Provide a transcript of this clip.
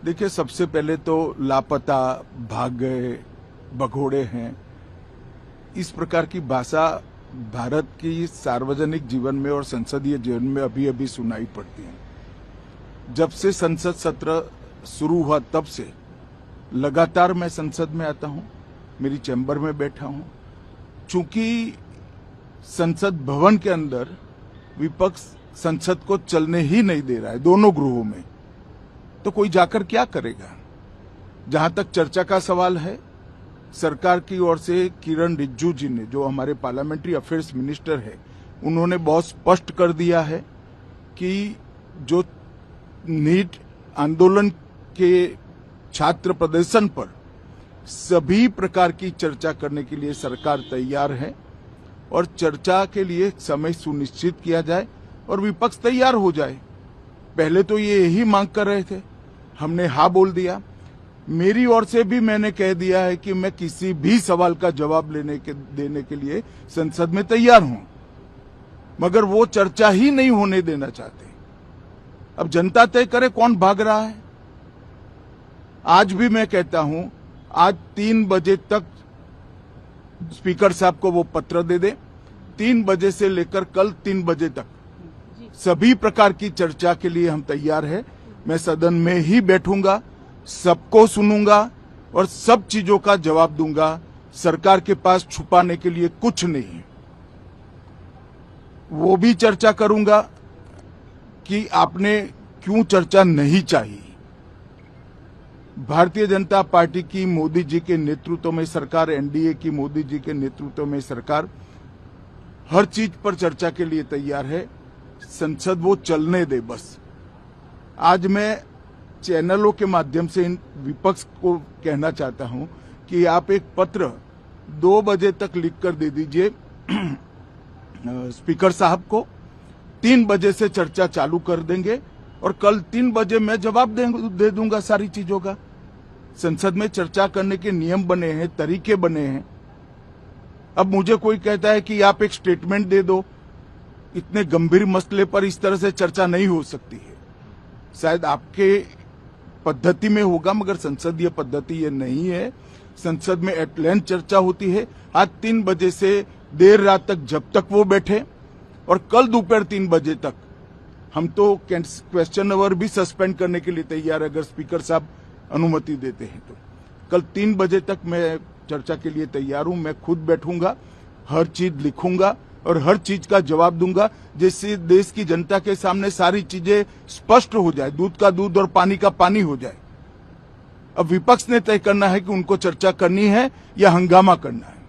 देखिए, सबसे पहले तो लापता, भाग गए, भगोड़े हैं, इस प्रकार की भाषा भारत की सार्वजनिक जीवन में और संसदीय जीवन में अभी अभी सुनाई पड़ती है। जब से संसद सत्र शुरू हुआ तब से लगातार मैं संसद में आता हूं, मेरी चैम्बर में बैठा हूं। चूंकि संसद भवन के अंदर विपक्ष संसद को चलने ही नहीं दे रहा है, दोनों गृहों में, तो कोई जाकर क्या करेगा। जहां तक चर्चा का सवाल है, सरकार की ओर से किरण रिजिजू जी ने, जो हमारे पार्लियामेंट्री अफेयर्स मिनिस्टर है, उन्होंने बहुत स्पष्ट कर दिया है कि जो नीट आंदोलन के छात्र प्रदर्शन पर सभी प्रकार की चर्चा करने के लिए सरकार तैयार है और चर्चा के लिए समय सुनिश्चित किया जाए और विपक्ष तैयार हो जाए। पहले तो ये यही मांग कर रहे थे, हमने हाँ बोल दिया। मेरी ओर से भी मैंने कह दिया है कि मैं किसी भी सवाल का जवाब देने के लिए संसद में तैयार हूं, मगर वो चर्चा ही नहीं होने देना चाहते। अब जनता तय करे कौन भाग रहा है। आज भी मैं कहता हूं, आज 3 बजे तक स्पीकर साहब को वो पत्र दे दे। 3 बजे से लेकर कल 3 बजे तक सभी प्रकार की चर्चा के लिए हम तैयार हैं। मैं सदन में ही बैठूंगा, सबको सुनूंगा और सब चीजों का जवाब दूंगा। सरकार के पास छुपाने के लिए कुछ नहीं है। वो भी चर्चा करूंगा कि आपने क्यों चर्चा नहीं चाहिए। भारतीय जनता पार्टी की मोदी जी के नेतृत्व में सरकार, एनडीए की मोदी जी के नेतृत्व में सरकार हर चीज पर चर्चा के लिए तैयार है। संसद वो चलने दे बस। आज मैं चैनलों के माध्यम से इन विपक्ष को कहना चाहता हूं कि आप एक पत्र 2 बजे तक लिखकर दे दीजिए स्पीकर साहब को। 3 बजे से चर्चा चालू कर देंगे और कल 3 बजे मैं जवाब दे दूंगा सारी चीजों का। संसद में चर्चा करने के नियम बने हैं, तरीके बने हैं। अब मुझे कोई कहता है कि आप एक स्टेटमेंट दे दो, इतने गंभीर मसले पर इस तरह से चर्चा नहीं हो सकती है। शायद आपके पद्धति में होगा, मगर संसदीय पद्धति ये नहीं है। संसद में एट लेंथ चर्चा होती है। आज 3 बजे से देर रात तक, जब तक वो बैठे, और कल दोपहर 3 बजे तक हम तो क्वेश्चन आवर भी सस्पेंड करने के लिए तैयार है, अगर स्पीकर साहब अनुमति देते हैं तो। कल 3 बजे तक मैं चर्चा के लिए तैयार हूं। मैं खुद बैठूंगा, हर चीज लिखूंगा और हर चीज का जवाब दूंगा, जिससे देश की जनता के सामने सारी चीजें स्पष्ट हो जाए, दूध का दूध और पानी का पानी हो जाए। अब विपक्ष ने तय करना है कि उनको चर्चा करनी है या हंगामा करना है।